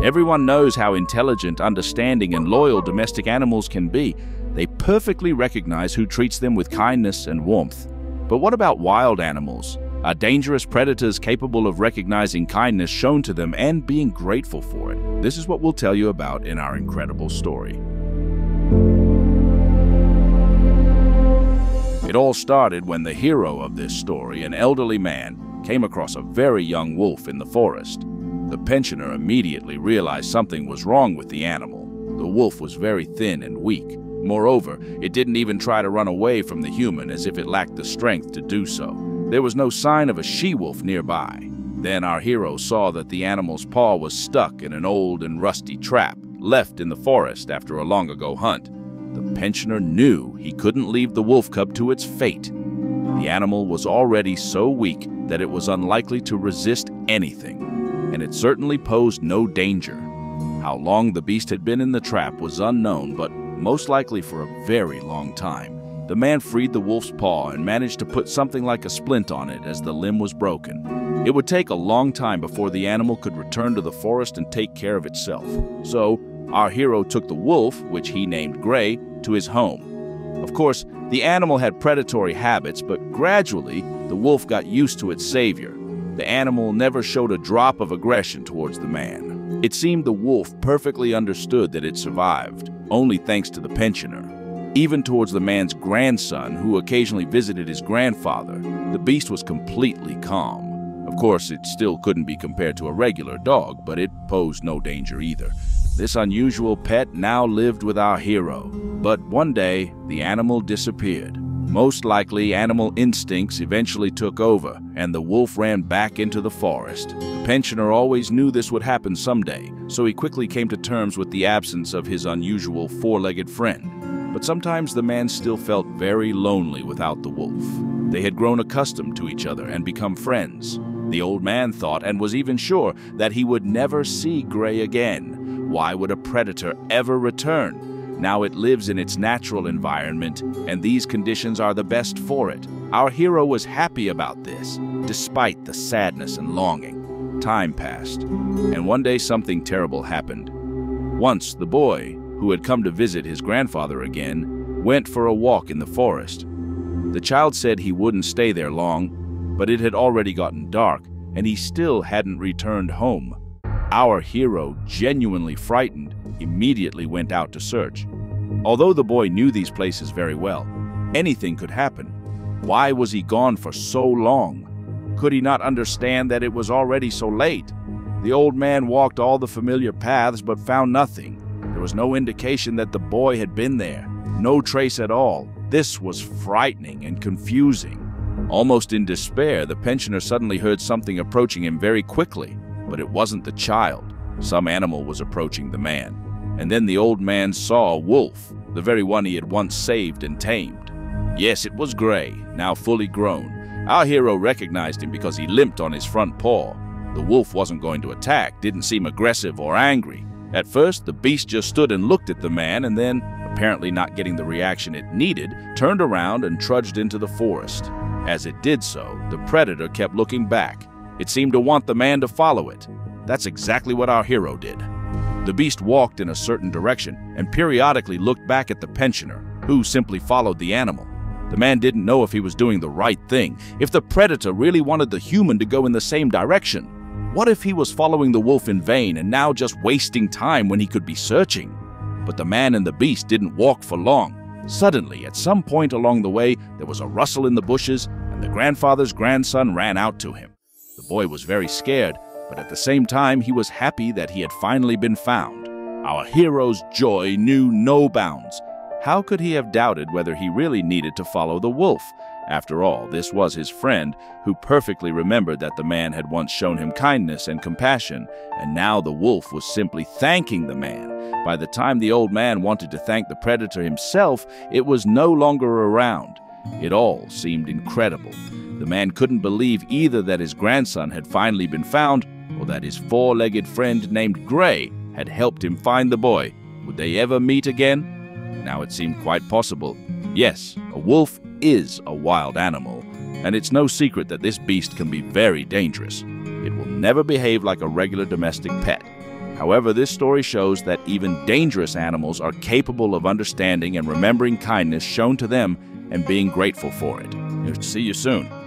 Everyone knows how intelligent, understanding, and loyal domestic animals can be. They perfectly recognize who treats them with kindness and warmth. But what about wild animals? Are dangerous predators capable of recognizing kindness shown to them and being grateful for it? This is what we'll tell you about in our incredible story. It all started when the hero of this story, an elderly man, came across a very young wolf in the forest. The pensioner immediately realized something was wrong with the animal. The wolf was very thin and weak. Moreover, it didn't even try to run away from the human as if it lacked the strength to do so. There was no sign of a she-wolf nearby. Then our hero saw that the animal's paw was stuck in an old and rusty trap left in the forest after a long-ago hunt. The pensioner knew he couldn't leave the wolf cub to its fate. The animal was already so weak that it was unlikely to resist anything, and it certainly posed no danger. How long the beast had been in the trap was unknown, but most likely for a very long time. The man freed the wolf's paw and managed to put something like a splint on it as the limb was broken. It would take a long time before the animal could return to the forest and take care of itself. So, our hero took the wolf, which he named Gray, to his home. Of course, the animal had predatory habits, but gradually, the wolf got used to its savior. The animal never showed a drop of aggression towards the man. It seemed the wolf perfectly understood that it survived, only thanks to the pensioner. Even towards the man's grandson, who occasionally visited his grandfather, the beast was completely calm. Of course, it still couldn't be compared to a regular dog, but it posed no danger either. This unusual pet now lived with our hero. But one day, the animal disappeared. Most likely, animal instincts eventually took over, and the wolf ran back into the forest. The pensioner always knew this would happen someday, so he quickly came to terms with the absence of his unusual four-legged friend. But sometimes the man still felt very lonely without the wolf. They had grown accustomed to each other and become friends. The old man thought, and was even sure, that he would never see Gray again. Why would a predator ever return? Now it lives in its natural environment, and these conditions are the best for it. Our hero was happy about this, despite the sadness and longing. Time passed, and one day something terrible happened. Once, the boy, who had come to visit his grandfather again, went for a walk in the forest. The child said he wouldn't stay there long, but it had already gotten dark, and he still hadn't returned home. Our hero, genuinely frightened, immediately went out to search. Although the boy knew these places very well, anything could happen. Why was he gone for so long? Could he not understand that it was already so late? The old man walked all the familiar paths but found nothing. There was no indication that the boy had been there. No trace at all. This was frightening and confusing. Almost in despair, the pensioner suddenly heard something approaching him very quickly. But it wasn't the child. Some animal was approaching the man. And then the old man saw a wolf, the very one he had once saved and tamed. Yes, it was Gray, now fully grown. Our hero recognized him because he limped on his front paw. The wolf wasn't going to attack, didn't seem aggressive or angry. At first, the beast just stood and looked at the man, and then, apparently not getting the reaction it needed, turned around and trudged into the forest. As it did so, the predator kept looking back. It seemed to want the man to follow it. That's exactly what our hero did. The beast walked in a certain direction and periodically looked back at the pensioner, who simply followed the animal. The man didn't know if he was doing the right thing, if the predator really wanted the human to go in the same direction. What if he was following the wolf in vain and now just wasting time when he could be searching? But the man and the beast didn't walk for long. Suddenly, at some point along the way, there was a rustle in the bushes, and the grandfather's grandson ran out to him. The boy was very scared, but at the same time he was happy that he had finally been found. Our hero's joy knew no bounds. How could he have doubted whether he really needed to follow the wolf? After all, this was his friend, who perfectly remembered that the man had once shown him kindness and compassion, and now the wolf was simply thanking the man. By the time the old man wanted to thank the predator himself, it was no longer around. It all seemed incredible. The man couldn't believe either that his grandson had finally been found, or that his four-legged friend named Gray had helped him find the boy. Would they ever meet again? Now it seemed quite possible. Yes, a wolf is a wild animal, and it's no secret that this beast can be very dangerous. It will never behave like a regular domestic pet. However, this story shows that even dangerous animals are capable of understanding and remembering kindness shown to them and being grateful for it. See you soon.